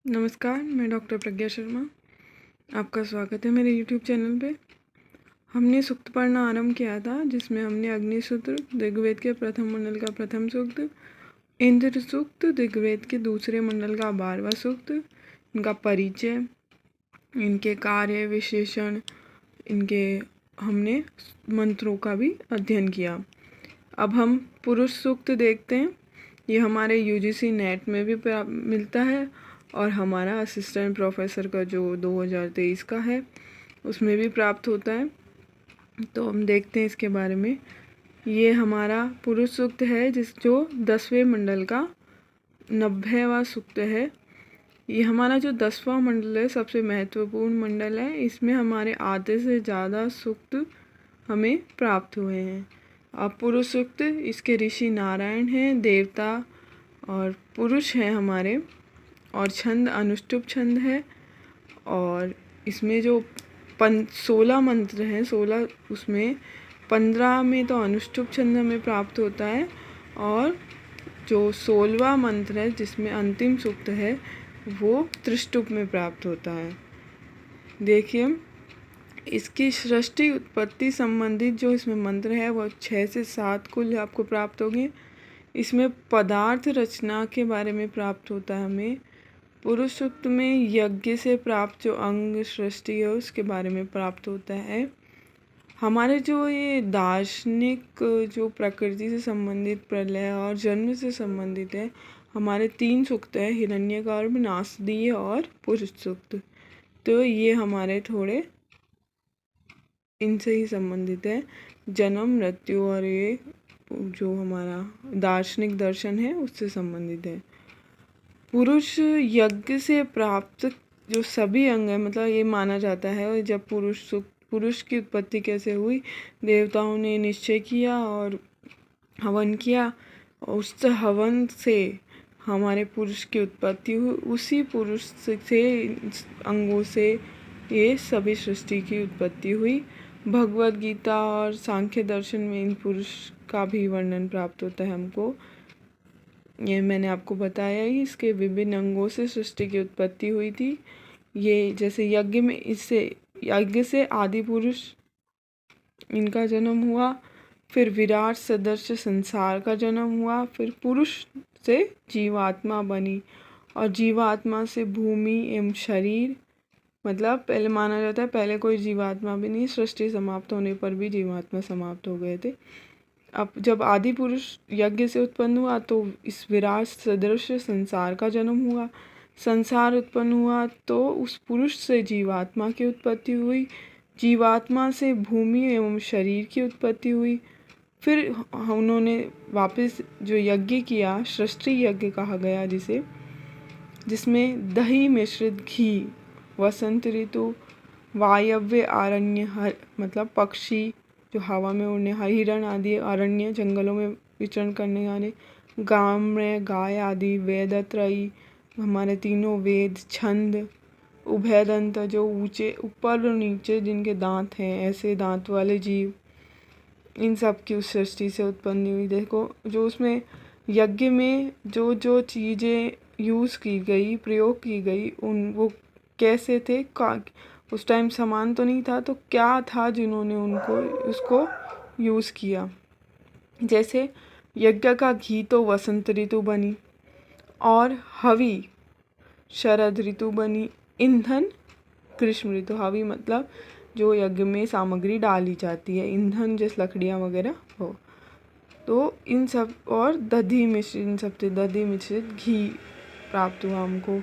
नमस्कार, मैं डॉक्टर प्रज्ञा शर्मा। आपका स्वागत है मेरे यूट्यूब चैनल पे। हमने सूक्त पढ़ना आरंभ किया था, जिसमें हमने अग्निसूत्र ऋग्वेद के प्रथम मंडल का प्रथम सूक्त, इंद्र सूक्त ऋग्वेद के दूसरे मंडल का 12वां सूक्त, इनका परिचय, इनके कार्य विशेषण, इनके हमने मंत्रों का भी अध्ययन किया। अब हम पुरुष सूक्त देखते हैं। ये हमारे यूजीसी नेट में भी मिलता है और हमारा असिस्टेंट प्रोफेसर का जो 2023 का है उसमें भी प्राप्त होता है। तो हम देखते हैं इसके बारे में। ये हमारा पुरुष सूक्त है जो 10वें मंडल का 90वां सूक्त है। ये हमारा जो 10वां मंडल है सबसे महत्वपूर्ण मंडल है। इसमें हमारे आधे से ज़्यादा सूक्त हमें प्राप्त हुए हैं। अब पुरुष सूक्त, इसके ऋषि नारायण हैं, देवता और पुरुष हैं हमारे, और छंद अनुष्टुप छंद है। और इसमें जो 16 मंत्र हैं, 16 उसमें 15 में तो अनुष्टुप छंद हमें प्राप्त होता है, और जो 16वां मंत्र है जिसमें अंतिम सूक्त है वो त्रिष्टुप में प्राप्त होता है। देखिए, इसकी सृष्टि उत्पत्ति संबंधित जो इसमें मंत्र है वो 6 से 7 कुल आपको प्राप्त होंगे। इसमें पदार्थ रचना के बारे में प्राप्त होता है हमें। पुरुष सूक्त में यज्ञ से प्राप्त जो अंग सृष्टि है उसके बारे में प्राप्त होता है। हमारे जो ये दार्शनिक जो प्रकृति से संबंधित, प्रलय और जन्म से संबंधित है, हमारे 3 सूक्त है, हिरण्यगर्भ, नासदीय और पुरुष सूक्त। तो ये हमारे थोड़े इनसे ही संबंधित है, जन्म मृत्यु और ये जो हमारा दार्शनिक दर्शन है उससे संबंधित है। पुरुष यज्ञ से प्राप्त जो सभी अंग है, मतलब ये माना जाता है जब पुरुष की उत्पत्ति कैसे हुई, देवताओं ने निश्चय किया और हवन किया, उस हवन से हमारे पुरुष की उत्पत्ति हुई। उसी पुरुष से अंगों से ये सभी सृष्टि की उत्पत्ति हुई। भगवद गीता और सांख्य दर्शन में इन पुरुष का भी वर्णन प्राप्त होता है हमको। ये मैंने आपको बताया ही, इसके विभिन्न अंगों से सृष्टि की उत्पत्ति हुई थी। ये जैसे यज्ञ से आदि पुरुष इनका जन्म हुआ, फिर विराट सदृश संसार का जन्म हुआ, फिर पुरुष से जीवात्मा बनी और जीवात्मा से भूमि एवं शरीर, मतलब पहले माना जाता है पहले कोई जीवात्मा भी नहीं, सृष्टि समाप्त होने पर भी जीवात्मा समाप्त हो गए थे। अब जब आदि पुरुष यज्ञ से उत्पन्न हुआ तो इस विराट सदृश संसार का जन्म हुआ। संसार उत्पन्न हुआ तो उस पुरुष से जीवात्मा की उत्पत्ति हुई, जीवात्मा से भूमि एवं शरीर की उत्पत्ति हुई। फिर उन्होंने वापस जो यज्ञ किया, सृष्टि यज्ञ कहा गया जिसमें दही मिश्रित घी, वसंत ऋतु, वायव्य आरण्य, मतलब पक्षी जो हवा में उड़ने, हिरण आदि अरण्य जंगलों में विचरण करने वाले, गाम्य गाय आदि, वेदत्रयी हमारे तीनों वेद, छंद, उभयदंत जो ऊंचे ऊपर और नीचे जिनके दांत हैं, ऐसे दांत वाले जीव, इन सब की उस सृष्टि से उत्पन्न हुई। देखो, जो उसमें यज्ञ में जो जो चीज़ें यूज़ की गई, प्रयोग की गई, वो कैसे थे, उस टाइम सामान तो नहीं था, तो क्या था जिन्होंने उसको यूज़ किया। जैसे यज्ञ का घी तो वसंत ऋतु बनी, और हवि शरद ऋतु बनी, ईंधन ग्रीष्म ऋतु। हवि मतलब जो यज्ञ में सामग्री डाली जाती है, ईंधन जैसे लकड़ियाँ वगैरह हो, तो इन सब, और दधी मिश्रित, इन सब से दधी मिश्रित घी प्राप्त हुआ हमको।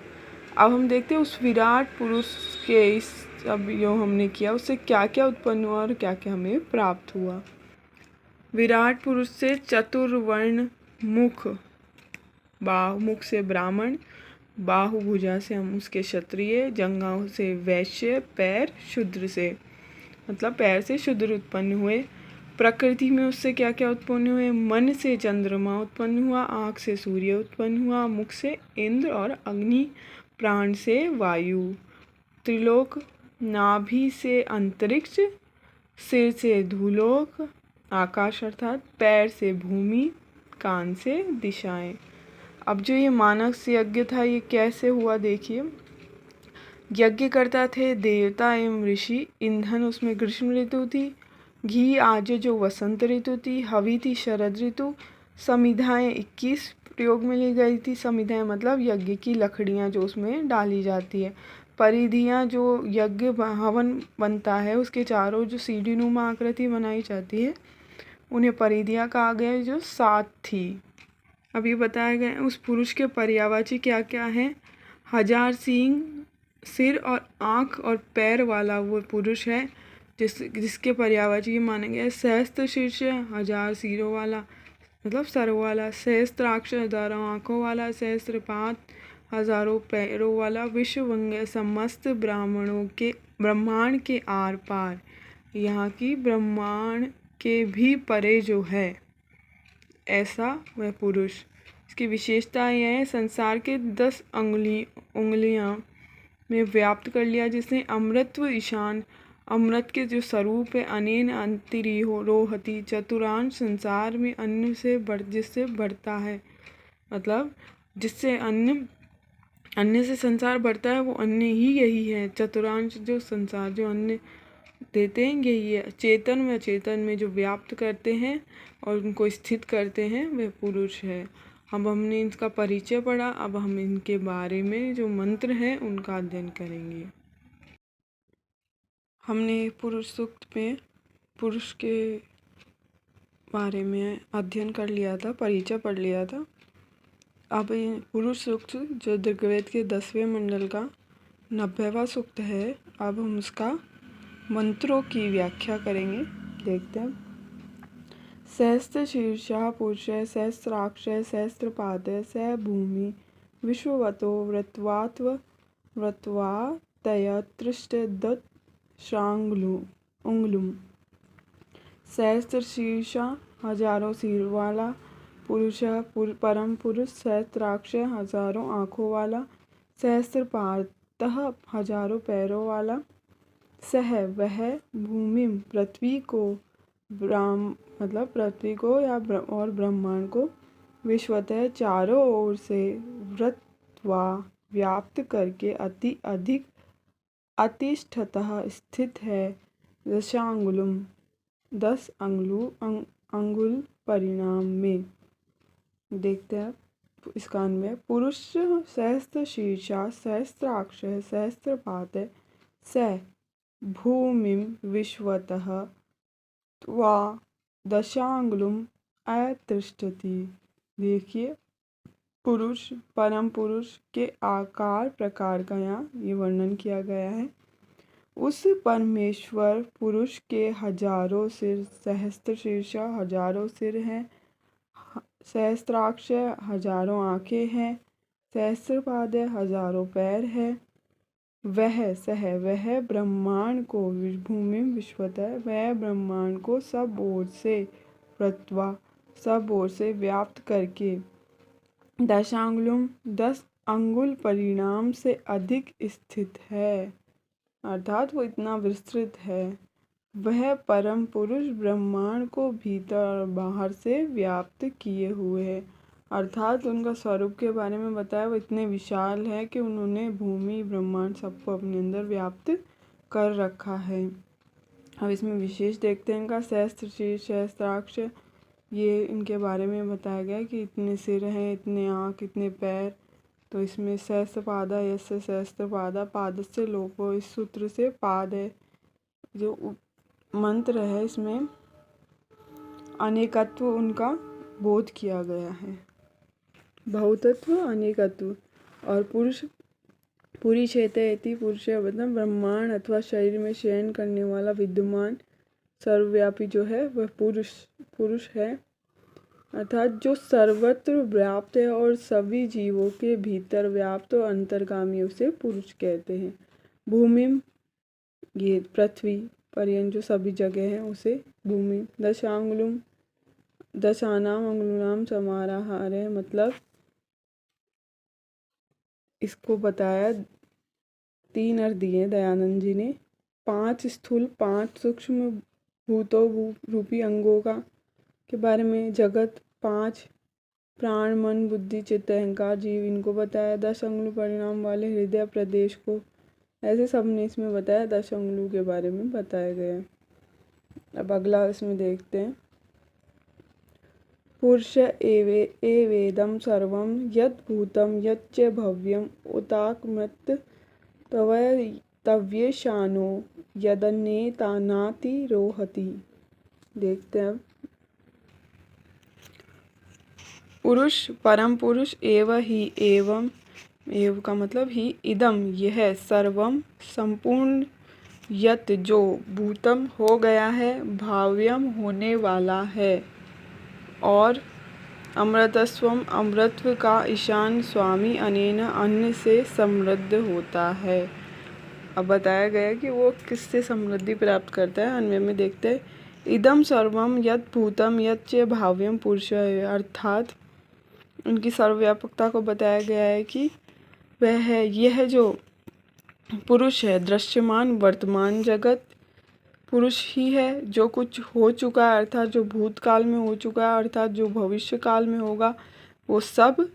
अब हम देखते हैं उस विराट पुरुष के इस सब जो हमने किया उससे क्या क्या उत्पन्न हुआ और क्या क्या हमें प्राप्त हुआ। विराट पुरुष से चतुर्वर्ण मुख, मुख से ब्राह्मण, बाहुभुजा से हम उसके क्षत्रिय, जंघाओं से वैश्य, पैर शूद्र से, मतलब पैर से शूद्र उत्पन्न हुए। प्रकृति में उससे क्या क्या उत्पन्न हुए, मन से चंद्रमा उत्पन्न हुआ, आँख से सूर्य उत्पन्न हुआ, मुख से इंद्र और अग्नि, प्राण से वायु, त्रिलोक, नाभि से अंतरिक्ष, सिर से धूलोक आकाश अर्थात, पैर से भूमि, कान से दिशाएं। अब जो ये मानस यज्ञ था ये कैसे हुआ देखिए। यज्ञ करता थे देवता एवं ऋषि, ईंधन उसमें ग्रीष्म ऋतु थी, घी आज जो वसंत ऋतु थी, हवी थी शरद ऋतु, समिधाएँ 21 प्रयोग में ली गई थी। समिधाएँ मतलब यज्ञ की लकड़ियाँ जो उसमें डाली जाती है। परिधियाँ जो यज्ञ हवन बनता है उसके चारों जो सीढ़ी नुमा आकृति बनाई जाती है उन्हें परिधियाँ कहा गया है, जो 7 थी। अब ये बताया गया है उस पुरुष के पर्यायवाची क्या क्या हैं। 1000 सींग, सिर और आँख और पैर वाला वो पुरुष है जिसके पर्यायवाची ये माना गया है। सहस्त्र शीर्ष, 1000 सिरों वाला मतलब सरों वाला। सहस्त्राक्ष, 1000 आँखों वाला। सहस्त्रपाद, 1000 पैरों वाला। विश्ववंग्य, समस्त ब्रह्मांड के आर पार, यहाँ की ब्रह्मांड के भी परे जो है ऐसा वह पुरुष। इसकी विशेषता यह है संसार के 10 उंगलियां में व्याप्त कर लिया जिसने अमृतत्व ईशान, अमृत के जो स्वरूप है। अनेन अंतरिरोहति, चतुरांश संसार में अन्न से जिससे बढ़ता है, मतलब जिससे अन्न से संसार बढ़ता है वो अन्न ही यही है। चतुरांश जो संसार जो अन्न देते हैं यही है। चेतन व अचेतन में जो व्याप्त करते हैं और उनको स्थित करते हैं वह पुरुष है। अब हमने इसका परिचय पढ़ा, अब हम इनके बारे में जो मंत्र हैं उनका अध्ययन करेंगे। हमने पुरुष सूक्त में पुरुष के बारे में अध्ययन कर लिया था, परिचय पढ़ लिया था। अब पुरुष सूक्त जो ऋग्वेद के 10वें मंडल का 90वां सूक्त है, अब हम उसका मंत्रों की व्याख्या करेंगे। देखते हैं। सहस्त्र शीर्षा पुरुष, सहस्त्राक्ष, सहस्त्रपाद, स भूमि विश्ववतो व्रत्वा तयत्रिष्टदशांगुलम्। सहस्त्र शीर्षा 1000 सिर वाला पुरुष, परम पुरुष। सहस्त्राक्ष 1000 आँखों वाला। सहस्त्रपाद 1000 पैरों वाला। सह वह भूमि पृथ्वी को, मतलब पृथ्वी को या और ब्रह्मांड को, विश्वतः चारों ओर से वृत्वा व्याप्त करके अति अधिक अतिष्ठतः स्थित है। दशांगुलम 10 अंगुल परिणाम में। देखते हैं इसका अन्वय। पुरुष सहस्त्र शीर्षा, सहस्त्राक्ष, सहस्त्रपाद, स भूमिं विश्वतः त्वा दशांगुलम् अतिष्ठति। देखिए पुरुष, परम पुरुष के आकार प्रकार का यहाँ ये वर्णन किया गया है। उस परमेश्वर पुरुष के 1000 सिर, सहस्त्र शीर्षा 1000 सिर हैं, सहस्त्राक्ष 1000 आँखें हैं, सहस्त्रपाद 1000 पैर है। वह ब्रह्मांड को, भूमि विश्वतः वह ब्रह्मांड को सब ओर से व्रत्वा सब ओर से व्याप्त करके, दशांगुलम 10 अंगुल परिणाम से अधिक स्थित है, अर्थात वो इतना विस्तृत है। वह परम पुरुष ब्रह्मांड को भीतर और बाहर से व्याप्त किए हुए है, अर्थात उनका स्वरूप के बारे में बताया वो इतने विशाल है कि उन्होंने भूमि ब्रह्मांड सबको अपने अंदर व्याप्त कर रखा है। अब इसमें विशेष देखते हैं इनका। सहस्त्र शीर्ष, सहस्त्राक्ष, ये इनके बारे में बताया गया कि इतने सिर हैं, इतने आँख, इतने पैर। तो इसमें सहस्त्रपादा, यस्य सहस्त्रपादा, पाद से लोपो, इस सूत्र से पाद है। जो मंत्र है इसमें अनेकत्व उनका बोध किया गया है, बहुतत्व अनेकत्व। और पुरुष पूरी क्षेत्र पुरुष है, मतलब ब्रह्मांड अथवा शरीर में शयन करने वाला विद्यमान सर्वव्यापी जो है वह पुरुष है, अर्थात जो सर्वत्र व्याप्त है और सभी जीवों के भीतर व्याप्त और अंतर्गामी उसे पुरुष कहते हैं। भूमि ये पृथ्वी पर्यंत जो सभी जगह है उसे भूमि। दशांगुलम दशानाम अंगुलाम समाहार है, मतलब इसको बताया 3 अर्थ दिए दयानंद जी ने। 5 स्थूल 5 सूक्ष्म भूतों रूपी अंगों का के बारे में, जगत 5 प्राण मन बुद्धि चित्त अहंकार जीव इनको बताया। 10 अंगुल परिणाम वाले हृदय प्रदेश को, ऐसे सबने इसमें बताया। 10 अंगुलों के बारे में बताया गया। अब अगला इसमें देखते हैं। पुरुष एवेदं सर्वं यत् भूतं यच्च भव्यम उताकमृत तव्यशानो यदन्येतानातिरोहति। देखते हैं। पुरुष परम पुरुष एव ही एवं एव का मतलब ही इदम यह सर्वम संपूर्ण यत जो भूतम हो गया है भाव्यम होने वाला है और अमृतस्वम अमृतत्व का ईशान स्वामी अनेन अन्न से समृद्ध होता है। अब बताया गया कि वो किससे समृद्धि प्राप्त करता है। अन्वय में देखते हैं। इदम सर्वम यत भूतम यत च भाव्यम पुरुष है, अर्थात उनकी सर्वव्यापकता को बताया गया है कि वह है यह जो पुरुष है दृश्यमान वर्तमान जगत पुरुष ही है, जो कुछ हो चुका है अर्थात जो भूतकाल में हो चुका है अर्थात जो भविष्य काल में होगा वो सब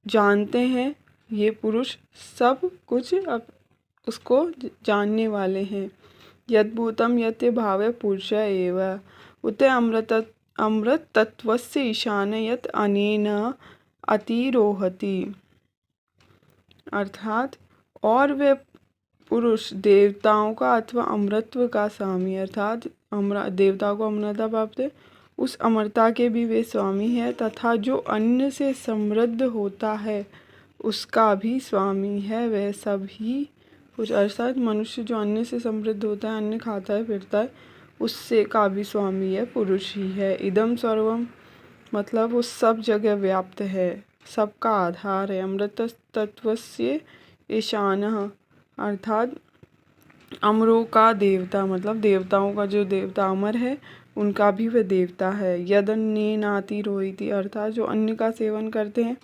जानते हैं। ये पुरुष सब कुछ अब उसको जानने वाले हैं। यद भूतम यत भावे पुरुष एव उते अमृत तत्वस्य ईशान यत अनेन अतिरोहति, अर्थात और वे पुरुष देवताओं का अथवा अमृतत्व का स्वामी, अर्थात देवताओं को अमरता प्राप्त है उस अमरता के भी वे स्वामी है, तथा जो अन्न से समृद्ध होता है उसका भी स्वामी है। वह सब ही कुछ, अर्थात मनुष्य जो अन्न से समृद्ध होता है, अन्न खाता है फिरता है, उससे का भी स्वामी है, पुरुष ही है। इदम सर्वम मतलब वो सब जगह व्याप्त है, सबका आधार है। अमृत तत्वस्य ईशानः अर्थात अमरों का देवता, मतलब देवताओं का जो देवता अमर है उनका भी वह देवता है। यदन्येनातिरोहति अर्थात जो अन्न का सेवन करते हैं,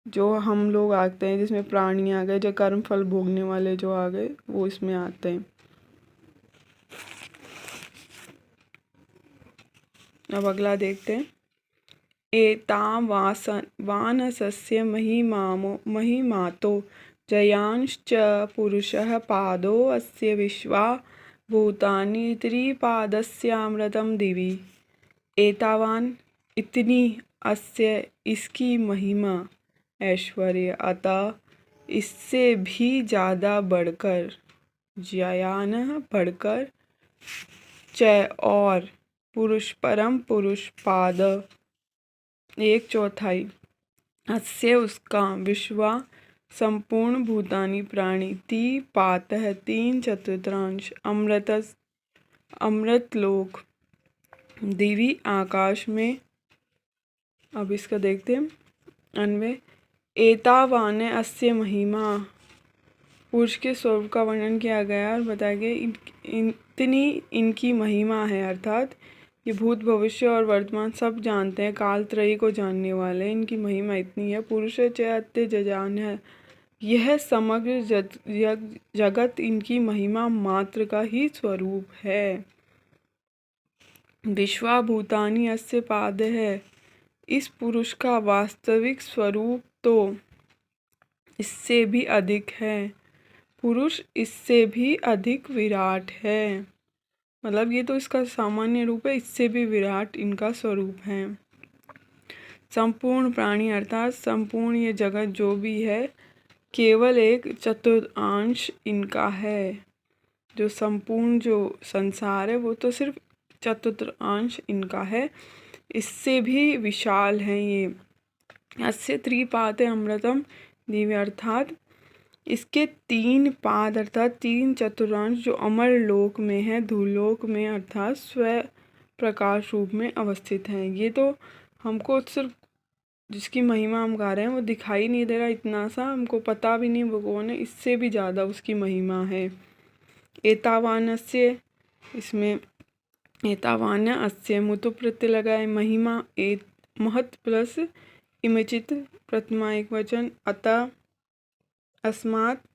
जो हम लोग आते हैं जिसमें प्राणी आ गए, जो कर्म फल भोगने वाले जो आ गए वो इसमें आते हैं। अब अगला देखते हैं। एतावानसस्य महिमातो जयांश्च पुरुषः पादो अस्य विश्वा भूतानि त्रिपादस्यामृतं दिवि। एतावान इतनी, अस्य इसकी महिमा ऐश्वर्य, अतः इससे भी ज़्यादा बढ़कर, जयान बढ़कर, च और पुरुष परम पुरुष पाद 1/4 अस्य उसका विश्वा संपूर्ण भूतानि प्राणी ती पातः 3/4 अमृत लोक दिवी आकाश में। अब इसका देखते हैं अन्वय। एतावान अस्य महिमा पुरुष के स्वरूप का वर्णन किया गया और बताया गया इतनी इनकी महिमा है, अर्थात ये भूत भविष्य और वर्तमान सब जानते हैं, काल त्रयी को जानने वाले, इनकी महिमा इतनी है। पुरुष चैत्य जजान है, यह समग्र जगत इनकी महिमा मात्र का ही स्वरूप है। विश्वा भूतानि अस्य पाद है, इस पुरुष का वास्तविक स्वरूप तो इससे भी अधिक है, पुरुष इससे भी अधिक विराट है, मतलब ये तो इसका सामान्य रूप है, इससे भी विराट इनका स्वरूप है। संपूर्ण प्राणी अर्थात संपूर्ण ये जगत जो भी है केवल 1/4 इनका है। जो संपूर्ण जो संसार है वो तो सिर्फ 1/4 इनका है, इससे भी विशाल है ये। अस्य 3 पाद अमृतम दिव्य अर्थात इसके 3 पाद अर्थात 3/4 जो अमर लोक में है, धूलोक में अर्थात स्व प्रकाश रूप में अवस्थित हैं। ये तो हमको सिर्फ जिसकी महिमा हम गा रहे हैं वो दिखाई नहीं दे रहा, इतना सा हमको पता भी नहीं वो कौन है, इससे भी ज़्यादा उसकी महिमा है। एतावानस्य, इसमें एतावान अस्य मुतु प्रत्यय लगाए, महिमा महत् प्लस इमचित प्रथमा एक वचन, अतः अस्मात्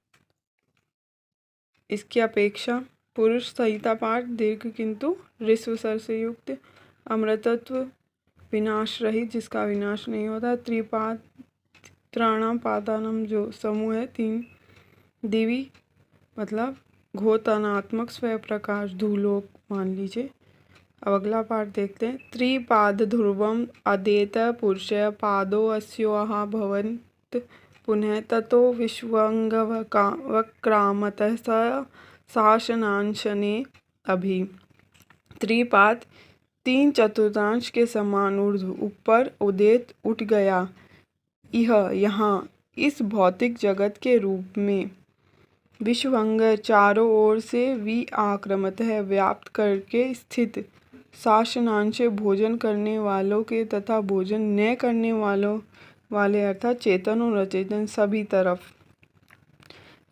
इसकी अपेक्षा, पुरुष संहिता पाठ दीर्घ किंतु ऋस्व स्वर से युक्त, अमृतत्व विनाश रहित, जिसका विनाश नहीं होता। त्रिपाद त्राणाम पादानम, जो समूह है 3 दिवी मतलब घोतनात्मक स्वयं प्रकाश धूलोक मान लीजिए। अब अगला पाठ देखते हैं। त्रिपाद ध्रुवम अदेत पुरुष पादो अस्योहा भवन्त पुनः ततो विश्वंग वक्रामतः शासनांशने अभि। त्रिपाद 3/4 के समान ऊर्ध्व ऊपर उदेत उठ गया, यह यहाँ इस भौतिक जगत के रूप में। विश्वंग चारों ओर से आक्रमत है व्याप्त करके स्थित, शासनांश भोजन करने वालों के तथा भोजन न करने वालों वाले अर्थात चेतन और अचेतन सभी तरफ।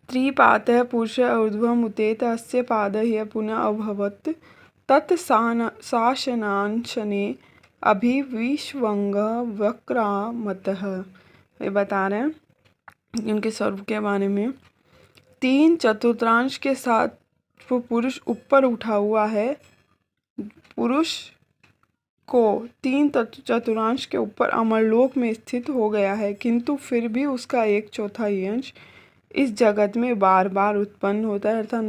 त्रिपातः पुरुष ऊर्ध्वम् उदेत अस्य पादः पुनः अभवत् तत् शासनांशने अभिविश्वंग वक्रामतः। ये बता रहे हैं उनके स्वरूप के बारे में। 3/4 के साथ वो पुरुष ऊपर उठा हुआ है। पुरुष को 3/4 के ऊपर अमरलोक में स्थित हो गया है, किंतु फिर भी उसका 1/4 अंश इस जगत में बार बार उत्पन्न होता है अर्थात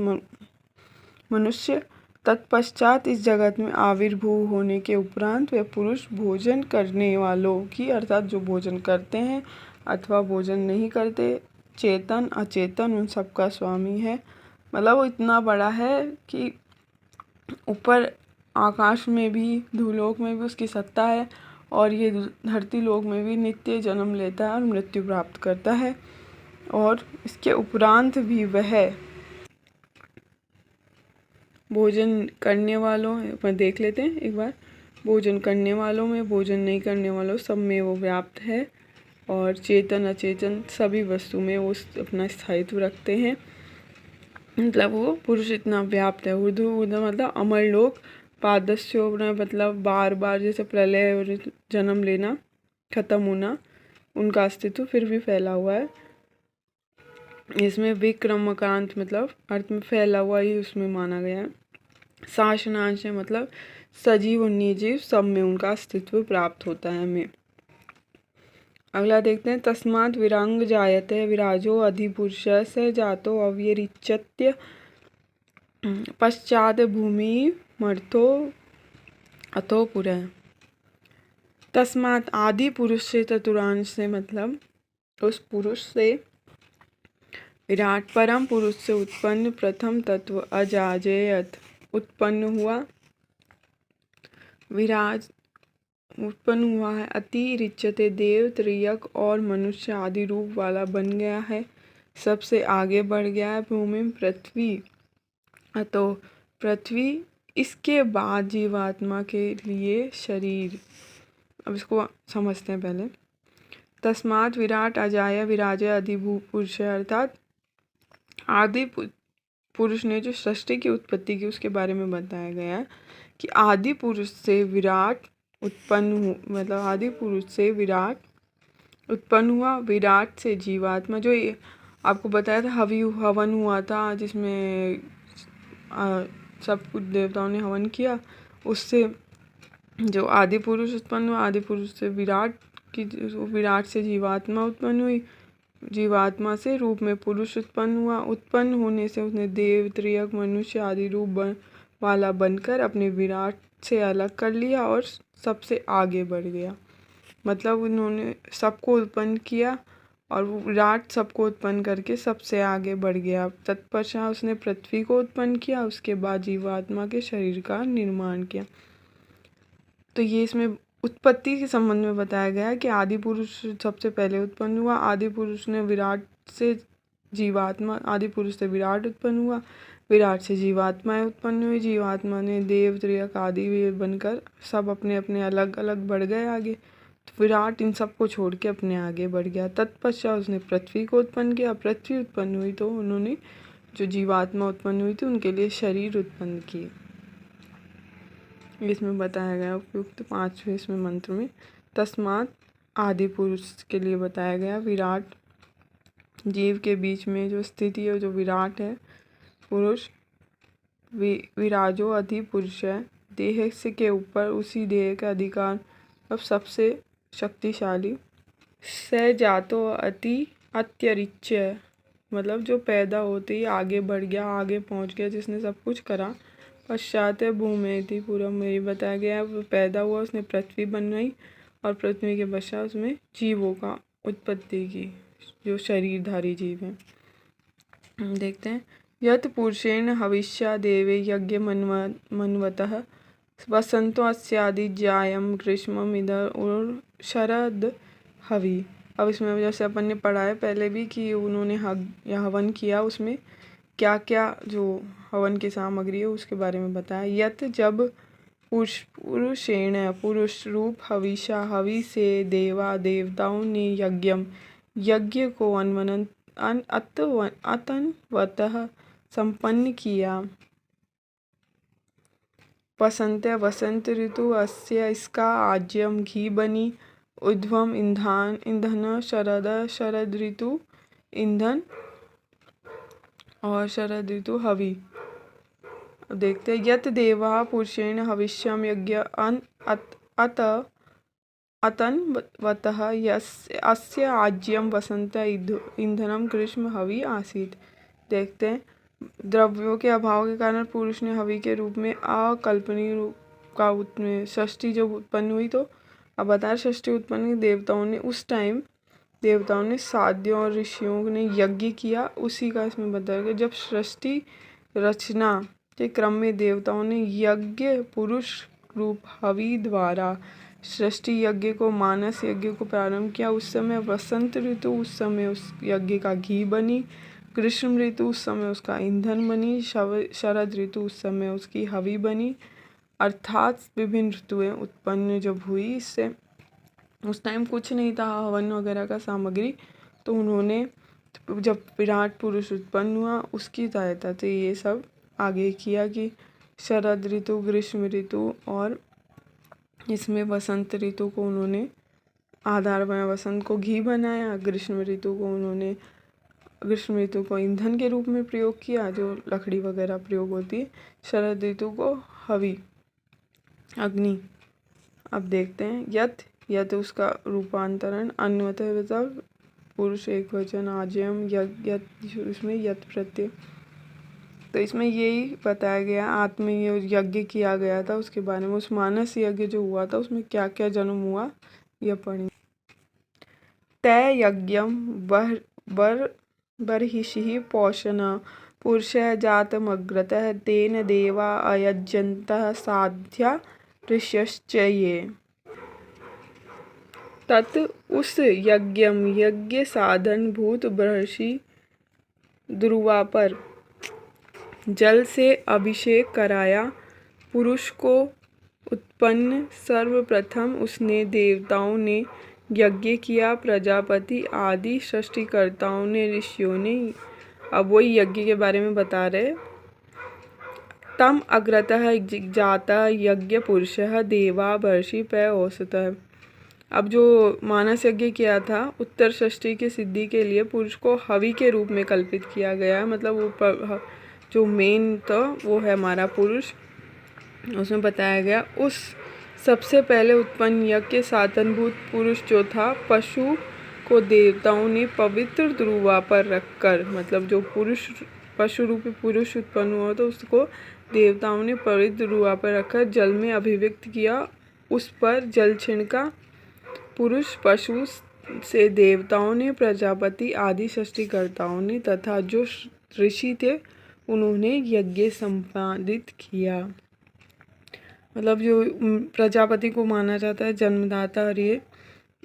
मनुष्य। तत्पश्चात इस जगत में आविर्भूत होने के उपरांत वह पुरुष भोजन करने वालों की अर्थात जो भोजन करते हैं अथवा भोजन नहीं करते, चेतन अचेतन उन सबका स्वामी है। मतलब वो इतना बड़ा है कि ऊपर आकाश में भी धूलोक में भी उसकी सत्ता है और ये धरती लोक में भी नित्य जन्म लेता है और मृत्यु प्राप्त करता है। और इसके उपरांत भी वह भोजन करने वालों पर देख लेते हैं एक बार। भोजन करने वालों में, भोजन नहीं करने वालों सब में वो व्याप्त है और चेतन अचेतन सभी वस्तु में वो अपना स्थायित्व रखते हैं। मतलब वो पुरुष इतना व्याप्त है। ऊर्ध्व मतलब अमरलोक, पादस्यो मतलब बार बार जैसे प्रलय और जन्म लेना, खत्म होना, उनका अस्तित्व फिर भी फैला हुआ है। इसमें विक्रमकांत मतलब अर्थ में फैला हुआ ही उसमें माना गया है। शासनांश मतलब सजीव और निर्जीव सब में उनका अस्तित्व प्राप्त होता है हमें। अगला देखते हैं। तस्मात् विरांग जायते विराजो अधिपुरुषस्य जातो अव्यरिच्यते पश्चात भूमि मर्थो अतो पुरः। तस्मात् आदि पुरुष से चतुरांश से मतलब उस पुरुष से विराट परम पुरुष से उत्पन्न प्रथम तत्व अजाजेयत उत्पन्न हुआ। विराज उत्पन्न हुआ है। अति रिच्यते देव त्रियक और मनुष्य आदि रूप वाला बन गया है, सबसे आगे बढ़ गया है। भूमि पृथ्वी अतो पृथ्वी, इसके बाद जीवात्मा के लिए शरीर। अब इसको समझते हैं पहले। तस्मात् विराट अजाय विराजय अधिभू पुरुष अर्थात आदि पुरुष ने जो सृष्टि की उत्पत्ति की उसके बारे में बताया गया है कि आदि पुरुष से विराट उत्पन्न हुआ। मतलब आदि पुरुष से विराट उत्पन्न हुआ, विराट से जीवात्मा। जो आपको बताया था हवन हुआ था जिसमें सब कुछ देवताओं ने हवन किया, उससे जो आदि पुरुष उत्पन्न हुआ, आदि पुरुष से विराट की, विराट से जीवात्मा उत्पन्न हुई, जीवात्मा से रूप में पुरुष उत्पन्न हुआ। उत्पन्न होने से उसने देव त्रियक मनुष्य आदि रूप वाला बनकर अपने विराट से अलग कर लिया और सबसे आगे बढ़ गया। मतलब उन्होंने सबको उत्पन्न किया और विराट सबको उत्पन्न करके सबसे आगे बढ़ गया। तत्पश्चात उसने पृथ्वी को उत्पन्न किया, उसके बाद जीवात्मा के शरीर का निर्माण किया। तो ये इसमें उत्पत्ति के संबंध में बताया गया है कि आदि पुरुष सबसे पहले उत्पन्न हुआ। आदि पुरुष ने विराट से जीवात्मा, आदि पुरुष से विराट उत्पन्न हुआ, विराट से जीवात्माएं उत्पन्न हुई, जीवात्मा ने देव त्रियक आदि बनकर सब अपने अपने अलग अलग बढ़ गए आगे। तो विराट इन सबको छोड़ के अपने आगे बढ़ गया। तत्पश्चात उसने पृथ्वी को उत्पन्न किया। पृथ्वी उत्पन्न हुई तो उन्होंने जो जीवात्मा उत्पन्न हुई थी उनके लिए शरीर उत्पन्न किए। इसमें बताया गया उपयुक्त 5वें इसमें मंत्र में। तस्मात् आदि पुरुष के लिए बताया गया। विराट जीव के बीच में जो स्थिति है, जो विराट है पुरुष, विराजो अधि पुरुष है, देह से के ऊपर उसी देह का अधिकार अब सबसे शक्तिशाली। स जातो अति अत्यरिच्य, मतलब जो पैदा होते ही आगे बढ़ गया, आगे पहुंच गया, जिसने सब कुछ करा। पश्चात भूमि थी पूरा मेरी बताया गया, वो पैदा हुआ, उसने पृथ्वी बनाई और पृथ्वी के पश्चात उसमें जीवों का उत्पत्ति की, जो शरीरधारी जीव हैं। देखते हैं। यत पुरुषेण हविष्या देवे यज्ञ मनवतः वसंतो अस्यादि जायम ग्रीष्म इधर और शरद हवि। अब इसमें जैसे अपन ने पढ़ा है पहले भी कि उन्होंने हवन किया, उसमें क्या क्या जो हवन की सामग्री है उसके बारे में बताया। यत जब पुरुषेण पुरुष रूप हविषा हवि से देवा देवताओं ने यज्ञ को अतन्वतः संपन्न किया। वसंत ऋतु अस्य इसका आज्यम घी बनी। उद्वम ईंधन शरद ऋतु ईंधन और शरद ऋतु हवि। देखते हैं। यत देवा पुरुषेण हविष्यम यज्ञ अतन्वतः अस्य आज्यम वसंत ईंधनम ग्रीष्म हवि आसीत। देखते हैं। द्रव्यों के अभाव के कारण पुरुष ने हवि के रूप में अकल्पनीय रूप का षष्ठी जब उत्पन्न हुई, तो अब बता षष्ठी उत्पन्न देवताओं ने उस टाइम देवताओं ने साध्यों और ऋषियों ने यज्ञ किया, उसी का इसमें बताया गया। जब सृष्टि रचना के क्रम में देवताओं ने यज्ञ पुरुष रूप हवि द्वारा सृष्टि यज्ञ को मानस यज्ञ को प्रारंभ किया, उस समय वसंत ऋतु उस समय उस यज्ञ का घी बनी, ग्रीष्म ऋतु उस समय उसका ईंधन बनी, शरद ऋतु उस समय उसकी हवि बनी। अर्थात विभिन्न ऋतुएं उत्पन्न जब हुई, इससे उस टाइम कुछ नहीं था हवन वगैरह का सामग्री, तो उन्होंने जब विराट पुरुष उत्पन्न हुआ उसकी सहायता से ये सब आगे किया कि शरद ऋतु ग्रीष्म ऋतु और इसमें वसंत ऋतु को उन्होंने आधार बनाया, वसंत को घी बनाया, ग्रीष्म ऋतु को ईंधन के रूप में प्रयोग किया जो लकड़ी वगैरह प्रयोग होती है, शरद ऋतु को हवि अग्नि। अब देखते हैं। यत उसका रूपांतरण अन्वतः पुरुष एक वचन आज्यम इसमें यत प्रत्यय, तो इसमें यही बताया गया आत्म यज्ञ किया गया था उसके बारे में। उस मानस यज्ञ जो हुआ था उसमें क्या क्या जन्म हुआ यह पढ़ेंगे। तय यज्ञम बर्हिषि पोषण पुरुष जातमग्रतः तेन देवा अयजन्तः साध्या ऋष्यश्च ये। तत् उस यज्ञ साधन भूत बर्हिषि ध्रुवा पर जल से अभिषेक कराया। पुरुष को उत्पन्न सर्वप्रथम उसने देवताओं ने यज्ञ किया, प्रजापति आदि सृष्टिकर्ताओं ने ऋषियों ने। अब वही यज्ञ के बारे में बता रहे। तम अग्रतः जाता यज्ञ पुरुषः देवा बर्षि पय औसतः। अब जो मानस यज्ञ किया था उत्तर षष्ठी की सिद्धि के लिए पुरुष को हवि के रूप में कल्पित किया गया है, मतलब वो जो मेन था वो है हमारा पुरुष। उसमें बताया गया उस सबसे पहले उत्पन्न यज्ञ के साधनभूत पुरुष जो था, पशु को देवताओं ने पवित्र ध्रुवा पर रखकर, मतलब जो पुरुष पशु रूपी पुरुष उत्पन्न हुआ तो उसको देवताओं ने पवित्र ध्रुवा पर रखकर जल में अभिव्यक्त किया। उस पर जल छिड़का। पुरुष पशु से देवताओं ने, प्रजापति आदि सृष्टिकर्ताओं ने तथा जो ऋषि थे उन्होंने यज्ञ संपादित किया। मतलब जो प्रजापति को माना जाता है जन्मदाता, और ये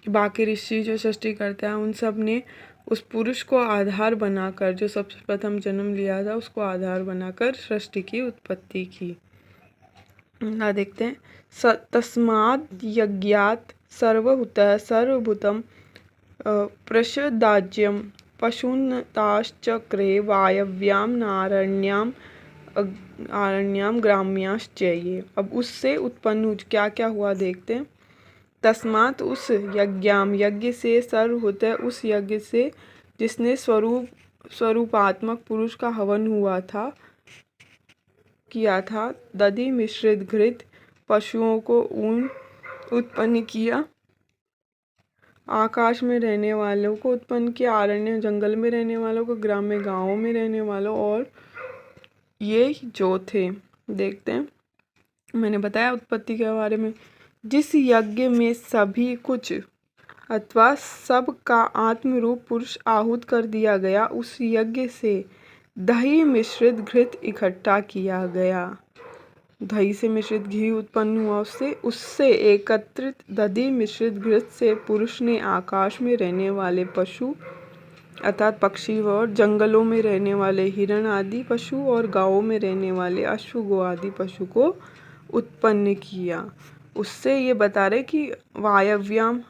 बाकी ऋषि जो सृष्टि करता है उन सब ने उस पुरुष को आधार बनाकर, जो सबसे प्रथम जन्म लिया था उसको आधार बनाकर सृष्टि की उत्पत्ति की। ना देखते हैं। तस्माद् यज्ञात् सर्वभूतम प्रसदाज्यम पशून्ताश्चक्रे वायव्याम आरण्याम ग्राम्याश्च ये। अब उससे उत्पन्न क्या क्या हुआ देखते हैं। तस्मात् उस यज्ञ से, सर्वभूत उस यज्ञ से जिसने स्वरूपात्मक पुरुष का हवन किया था, दधि मिश्रित घृत, पशुओं को ऊन उत्पन्न किया, आकाश में रहने वालों को उत्पन्न किया, आरण्य जंगल में रहने वालों को, ग्राम्य गांवों में रहने वालों, और ये जो थे, देखते हैं, मैंने बताया उत्पत्ति के बारे में। जिस यज्ञ में सभी कुछ अथवा सब का आत्मरूप पुरुष आहूत कर दिया गया, उस यज्ञ से दही मिश्रित घृत इकट्ठा किया गया। दही से मिश्रित घी उत्पन्न हुआ, उससे एकत्रित दधि मिश्रित घृत से पुरुष ने आकाश में रहने वाले पशु अर्थात पक्षी और जंगलों में रहने वाले हिरण आदि पशु और गांवों में रहने वाले अश्व गो आदि पशु को उत्पन्न किया। उससे ये बता रहे कि वायव्याम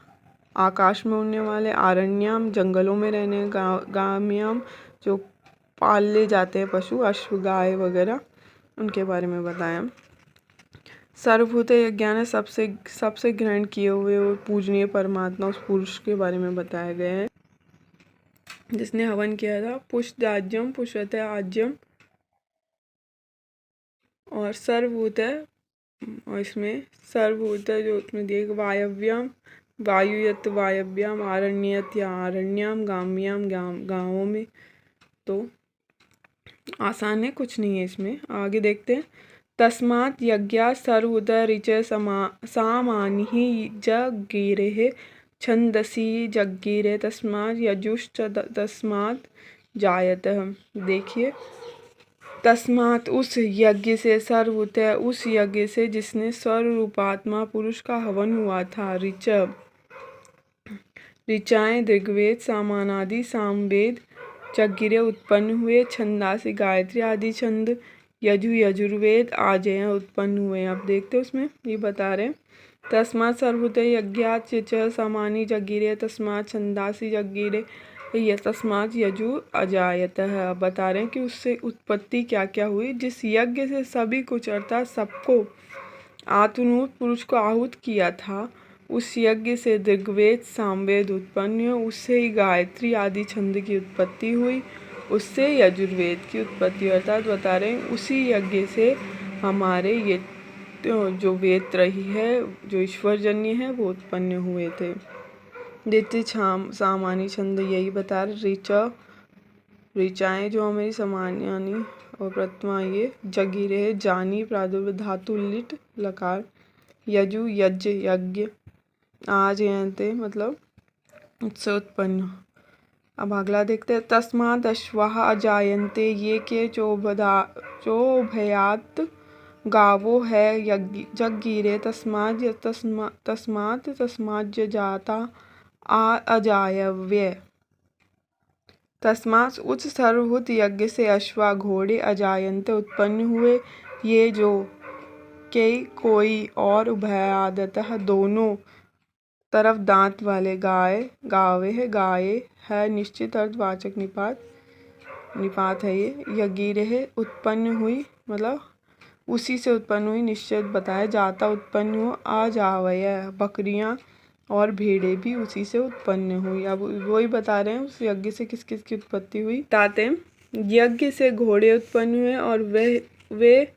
आकाश में उड़ने वाले, आरण्याम जंगलों में रहने, गाम्याम जो पाले जाते हैं पशु अश्व गाय वगैरह, उनके बारे में बताया। सर्वभूत यज्ञ ने सबसे ग्रहण किए हुए और पूजनीय परमात्मा उस पुरुष के बारे में बताया गया है जिसने हवन किया था। पुष्टाज्यम पुष्यते आज्यम और सर्वभूत है, और इसमें सर्वभूत जो उसमें दिए वायव्याम वायुयत वायव्याम, आरण्यत या आरण्याम, गाम्याम गाँवों में। तो आसान है, कुछ नहीं है इसमें। आगे देखते हैं। तस्मात् यज्ञात् सर्वभूत ऋच सामानि जगिरे छंदसी जगिरे तस्मात् यजुश्च तस्मात् जायतः। देखिए, तस्मात् उस यज्ञ से, सर्वभूत उस यज्ञ से जिसने स्वरूपात्मा पुरुष का हवन हुआ था, ऋचाएँ ऋग्वेद सामानादि सामवेद जगिरे उत्पन्न हुए, छंदासी गायत्री आदि छंद, यजुर्वेद आजय उत्पन्न हुए। अब देखते उसमें ये बता रहे, तस्मात् सर्वभूत यज्ञात् च समानि जगिरे तस्मात् छंदासी जगिरे तस्मात् यजु अजायतः। अब बता रहे हैं कि उससे उत्पत्ति क्या क्या हुई। जिस यज्ञ से सभी कुछ अर्थात सबको आत्मरूप पुरुष को आहूत किया था, उस यज्ञ से ऋग्वेद सामवेद उत्पन्न हुए, उससे ही गायत्री आदि छंद की उत्पत्ति हुई, उससे यजुर्वेद की उत्पत्ति, अर्थात बता रहे हैं उसी यज्ञ से हमारे ये जो वेद रही है, जो ईश्वरजन्य है, वो उत्पन्न हुए थे। द्वितीय सामान्य छंद यही बता रहे, ऋचाएँ जो हमारी सामान्यानी और प्रथमा ये जगीरे जानी प्रादुर्भ धातु लिट लकार, यजु यज्ञ यज्ञ, आज यंते मतलब उससे उत्पन्न। अब अगला देखते हैं। तस्मात् अश्वाः अजायन्ते ये के चोभयात् गावो है जगीरे तस्मात् जाता अजायव्य। तस्मात् उच्च सर्वभूत यज्ञ से अश्वा घोड़े अजायन्ते उत्पन्न हुए, ये जो कई कोई और उभयादतः दोनों तरफ दांत वाले गावे है निश्चित अर्थवाचक निपात है ये। यगीरे है उत्पन्न हुई, मतलब उसी से उत्पन्न हुई, निश्चित बताया जाता उत्पन्न हुआ, आ जावय बकरियां और भेड़े भी उसी से उत्पन्न हुई। अब वही बता रहे हैं उस यज्ञ से किस किस की उत्पत्ति हुई। बताते हैं, यज्ञ से घोड़े उत्पन्न हुए और वे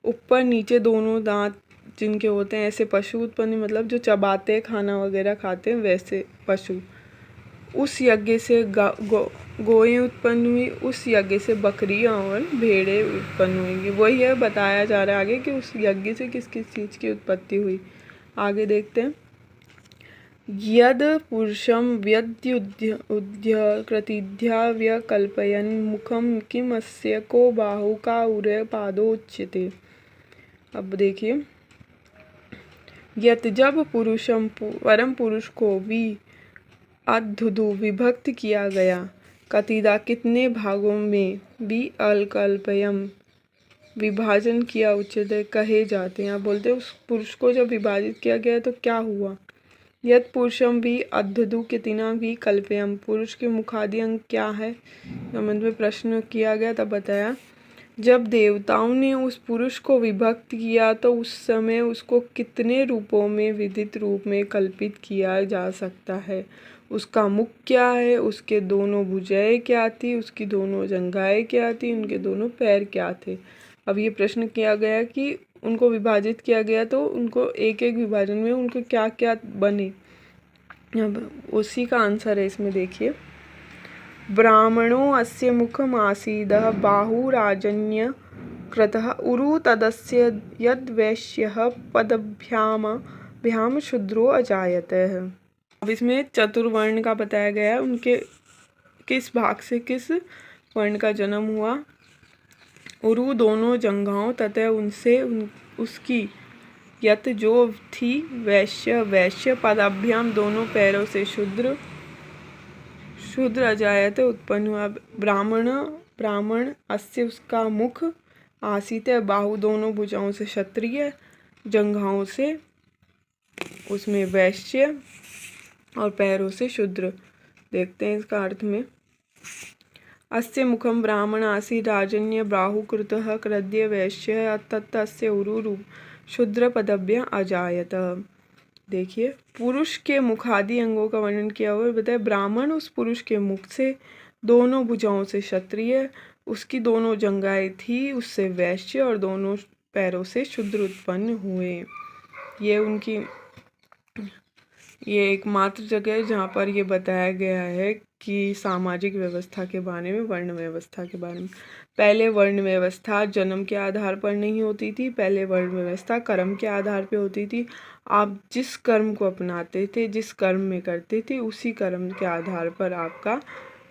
ऊपर नीचे दोनों दांत जिनके होते हैं, ऐसे पशु उत्पन्न, मतलब जो चबाते खाना वगैरह खाते हैं वैसे पशु। उस यज्ञ से गोएं उत्पन्न हुई, उस यज्ञ से बकरियां और भेड़े उत्पन्न हुई। वही है बताया जा रहा है आगे कि उस यज्ञ से किस किस चीज़ की उत्पत्ति हुई। आगे देखते हैं। यद पुरुषम व्यद्युद्यकृतिध्या व्यकल्पयन् मुखम किमस्य को बाहु का उरय पादो उच्यते। अब देखिए, यत जब पुरुषम परम पुरुष को अधुधु विभक्त किया गया, कतिदा कितने भागों में, अलकल्पयम विभाजन किया, उच्चते कहे जाते हैं। बोलते हैं उस पुरुष को जब विभाजित किया गया तो क्या हुआ। यत पुरुषम अधुधु कितना कल्पयम, पुरुष के मुखादि अंग क्या है, संबंध में प्रश्न किया गया। तब बताया, जब देवताओं ने उस पुरुष को विभक्त किया तो उस समय उसको कितने रूपों में विदित रूप में कल्पित किया जा सकता है। उसका मुख क्या है, उसके दोनों भुजाएं क्या थी, उसकी दोनों जंघाएं क्या थी, उनके दोनों पैर क्या थे। अब ये प्रश्न किया गया कि उनको विभाजित किया गया तो उनको एक एक विभाजन में उनको क्या क्या बने, अब उसी का आंसर है इसमें। देखिए, ब्राह्मणो अस्य मुखम आसीदः बाहुराजन्य कृतः उरु तदस्य यद्वैश्यः पदभ्याम शूद्रो अजायत। अब इसमें चतुर्वर्ण का बताया गया है, उनके किस भाग से किस वर्ण का जन्म हुआ। उरु दोनों जंघाओं तथा उनसे उसकी यत जो थी, वैश्य पदाभ्याम दोनों पैरों से शूद्र अजायत उत्पन्न हुआ। ब्राह्मण अस्य उसका मुख, आसित बाहु दोनों भुजाओं से क्षत्रिय, जंघाओं से उसमें वैश्य और पैरों से शूद्र। देखते हैं इसका अर्थ में। अस्य मुखम ब्राह्मण आसीत् राजन्य बाहुकृतः कृद्य वैश्य तस्य उरु शूद्र पदभ्य अजायत। देखिए, पुरुष के मुखादि अंगों का वर्णन किया हुआ है। बताए ब्राह्मण उस पुरुष के मुख से, दोनों भुजाओं से क्षत्रिय, उसकी दोनों जंघाएं थी उससे वैश्य और दोनों पैरों से शूद्र उत्पन्न हुए। ये एकमात्र जगह है जहाँ पर ये बताया गया है कि सामाजिक व्यवस्था के बारे में, वर्ण व्यवस्था के बारे में। पहले वर्ण व्यवस्था जन्म के आधार पर नहीं होती थी, पहले वर्ण व्यवस्था कर्म के आधार पे होती थी। आप जिस कर्म को अपनाते थे, जिस कर्म में करते थे, उसी कर्म के आधार पर आपका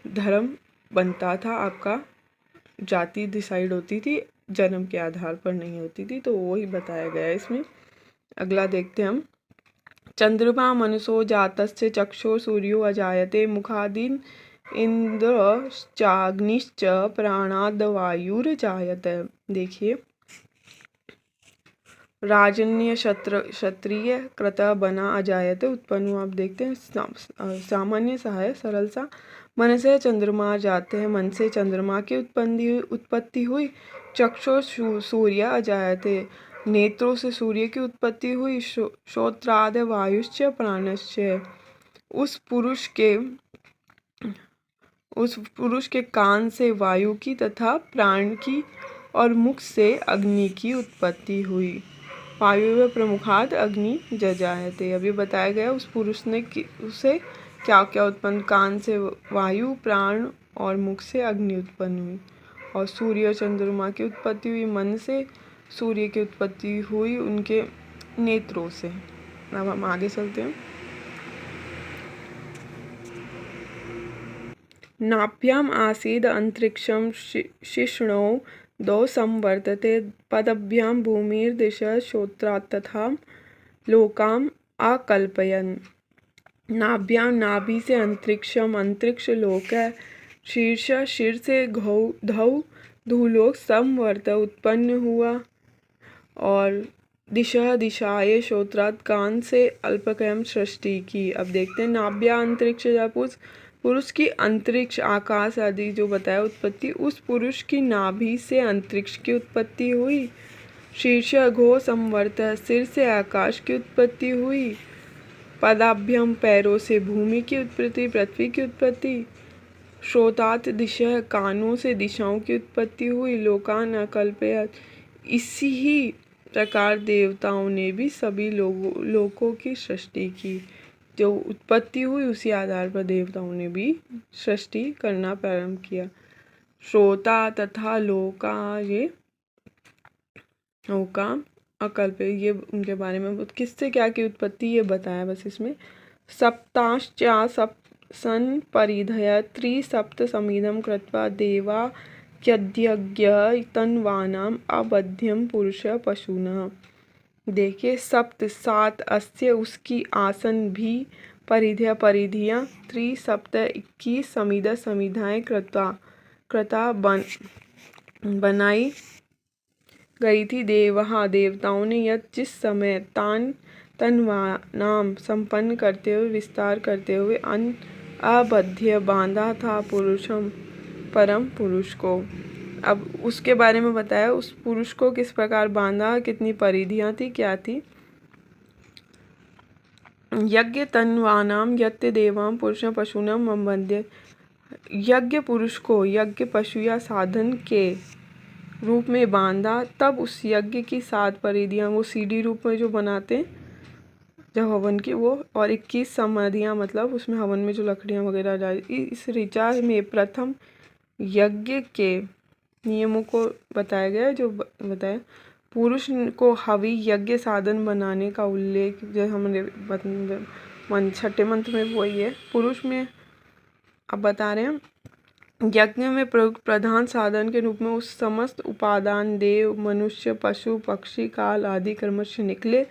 धर्म बनता था, आपका जाति डिसाइड होती थी, जन्म के आधार पर नहीं होती थी। तो वही बताया गया है इसमें। अगला देखते हैं हम। चंद्रमा मनुषो जातस्य चक्षुर सूर्यो अजायते मुखादीन इंद्रश्चाग्निश्च प्राणाद वायुर्जायत। देखिए, राजन्य क्षत्रिय कृत बना अजायते उत्पन्न हुआ। आप देखते हैं सामान्य सा है, सरल सा। मन से चंद्रमा जाते हैं, मन से चंद्रमा की उत्पत्ति हुई। चक्षुर सूर्य अजायते, नेत्रों से सूर्य की उत्पत्ति हुई। श्रोत्राद वायुश्च प्राणश्च, उस पुरुष के कान से वायु की तथा प्राण की और मुख से अग्नि की उत्पत्ति हुई। वायु प्रमुखाद अग्नि जजायते। अभी बताया गया उस पुरुष ने उसे क्या क्या उत्पन्न, कान से वायु, प्राण और मुख से अग्नि उत्पन्न हुई। और सूर्य और चंद्रमा की उत्पत्ति हुई मन से, सूर्य की उत्पत्ति हुई उनके नेत्रों से। अब हम आगे चलते हैं। नाभ्याम आसीद अंतरिक्षम शिष्णो दो संवर्तते पदभ्याम भूमिर्दिशः श्रोत्रात् तथा लोकाम आकल्पयन्। नाभ्याम, नाभि से अंतरिक्षम, अंतरिक्ष लोक है। शीर्ष, शीर से धूलोक संवर्त उत्पन्न हुआ। और दिशा, दिशाए श्रोत्रात् कान से अल्पकयम सृष्टि की। अब देखते हैं नाभ्या अंतरिक्ष, पुरुष की अंतरिक्ष आकाश आदि जो बताया उत्पत्ति, उस पुरुष की नाभि से अंतरिक्ष की उत्पत्ति हुई। शीर्ष घो संवर्त, सिर से आकाश की उत्पत्ति हुई। पदाभ्यम, पैरों से भूमि की उत्पत्ति, पृथ्वी की उत्पत्ति। श्रोतात दिशा, कानों से दिशाओं की उत्पत्ति हुई। लोकान अकल्पयत्, इसी ही प्रकार देवताओं ने भी सभी लोकों की सृष्टि की। जो उत्पत्ति हुई उसी आधार पर देवताओं ने भी सृष्टि करना प्रारंभ किया। श्रोता तथा लोका, ये लोका अकल्प, ये उनके बारे में किससे क्या की उत्पत्ति ये बताया बस इसमें। सप्ताश्चा सप्सन परिधय त्रिसप्त समिदं कृत्वा देवा यद्यज्ञ तन्वानाम अबध्यम पुरुष पशुना। देखिए, सप्त सात, अस्य उसकी, आसन भी, परिधियाँ, त्रिसप्त 21, समिद समिधाएँ, कृता बनाई गई थी। देवहा देवताओं ने, यत जिस समय, तान तन्वानाम संपन्न करते हुए, विस्तार करते हुए, अबध्य बांधा था, पुरुषम परम पुरुष को। अब उसके बारे में बताया, उस पुरुष को किस प्रकार बांधा, कितनी परिधियाँ थी, क्या थी। यज्ञ तन्वानाम यत्य देवाम पुरुषम पशुनम वंद्य। यज्ञ पुरुष को, यज्ञ पशु या साधन के रूप में बांधा, तब उस यज्ञ की 7 परिधियाँ, वो सीढ़ी रूप में जो बनाते हैं जब हवन की, वो, और 21 समाधियाँ, मतलब उसमें हवन में जो लकड़ियाँ वगैरह डाली। इस ऋचा में प्रथम यज्ञ के नियमों को बताया गया है, जो बताया पुरुष को हवि यज्ञ साधन बनाने का उल्लेख, जो हमने छठे मंत्र में वही है। पुरुष में अब बता रहे हैं, यज्ञ में प्रयुक्त प्रधान साधन के रूप में उस समस्त उपादान देव मनुष्य पशु पक्षी काल आदि कर्मश निकले।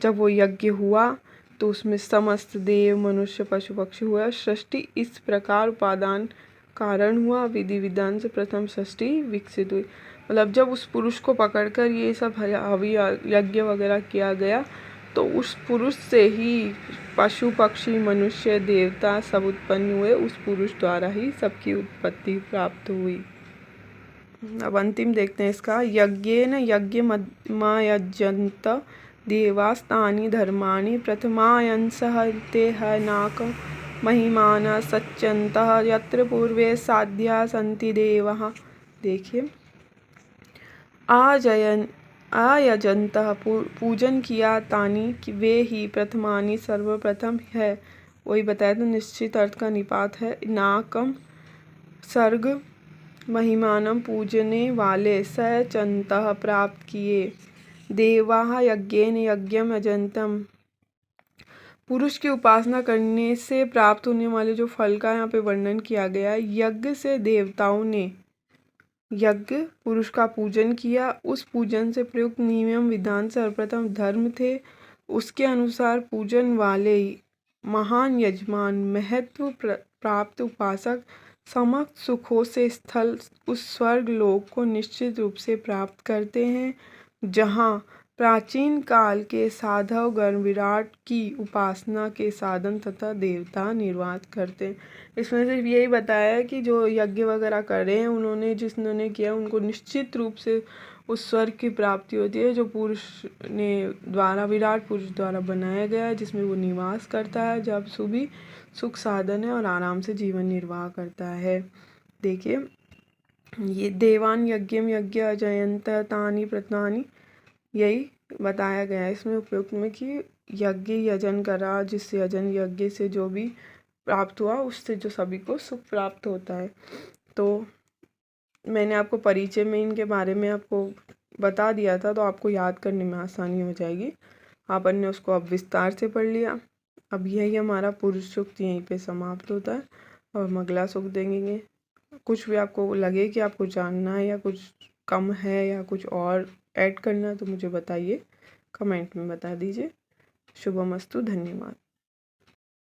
जब वो यज्ञ हुआ तो उसमें समस्त देव मनुष्य पशु पक्षी हुआ। सृष्टि इस प्रकार उपादान कारण हुआ, विधि विधान से प्रथम सृष्टि विकसित हुई। मतलब जब उस पुरुष को पकड़कर ये सब हवि यज्ञ वगैरह किया गया तो उस पुरुष से ही पशु पक्षी मनुष्य देवता सब उत्पन्न हुए। उस पुरुष द्वारा ही सबकी उत्पत्ति प्राप्त हुई। अब अंतिम देखते हैं इसका। यज्ञेन यज्ञमयजन्त देवास्तानि धर्माणि प्रथमायंसः ते नाक महिमानः सच्यन्तः यत्र पूर्वे साध्या सन्ति देवाः। देखिए, आयजंतः पूजन किया, तानी कि वे ही प्रथमानी सर्वप्रथम है, वही बताया तो निश्चित अर्थ का निपात है। नाकम सर्ग महिमानम पूजने वाले सचंतः प्राप्त किए। देवाः यज्ञेन यज्ञम अजंतम, पुरुष की उपासना करने से प्राप्त होने वाले जो फल का यहाँ पे वर्णन किया गया है। यज्ञ से देवताओं ने यज्ञ पुरुष का पूजन किया, उस पूजन से प्रयुक्त नियम विधान सर्वप्रथम धर्म थे। उसके अनुसार पूजन वाले महान यजमान महत्व प्राप्त उपासक समस्त सुखों से स्थल उस स्वर्ग लोक को निश्चित रूप से प्राप्त करते हैं, जहाँ प्राचीन काल के साधव गण विराट की उपासना के साधन तथा देवता निर्वात करते हैं। इसमें सिर्फ यही बताया है कि जो यज्ञ वगैरह कर रहे हैं उन्होंने जिन्होंने किया उनको निश्चित रूप से उस स्वर्ग की प्राप्ति होती है, जो पुरुष ने द्वारा विराट पुरुष द्वारा बनाया गया है, जिसमें वो निवास करता है, जब सुभी सुख साधन है और आराम से जीवन निर्वाह करता है। देखिए, ये देवान यज्ञम यज्ञ अजयंत तानि प्रतानि, यही बताया गया है इसमें उपयुक्त में कि यज्ञ यजन करा, जिससे यजन यज्ञ से जो भी प्राप्त हुआ उससे जो सभी को सुख प्राप्त होता है। तो मैंने आपको परिचय में इनके बारे में आपको बता दिया था, तो आपको याद करने में आसानी हो जाएगी। आपने उसको अब विस्तार से पढ़ लिया। अब यही हमारा पुरुष सूक्त यहीं पे समाप्त होता है और हम अगला सूक्त देंगे। कुछ भी आपको लगे कि आपको जानना है या कुछ कम है या कुछ और ऐड करना है तो मुझे बताइए, कमेंट में बता दीजिए। शुभमस्तु, धन्यवाद।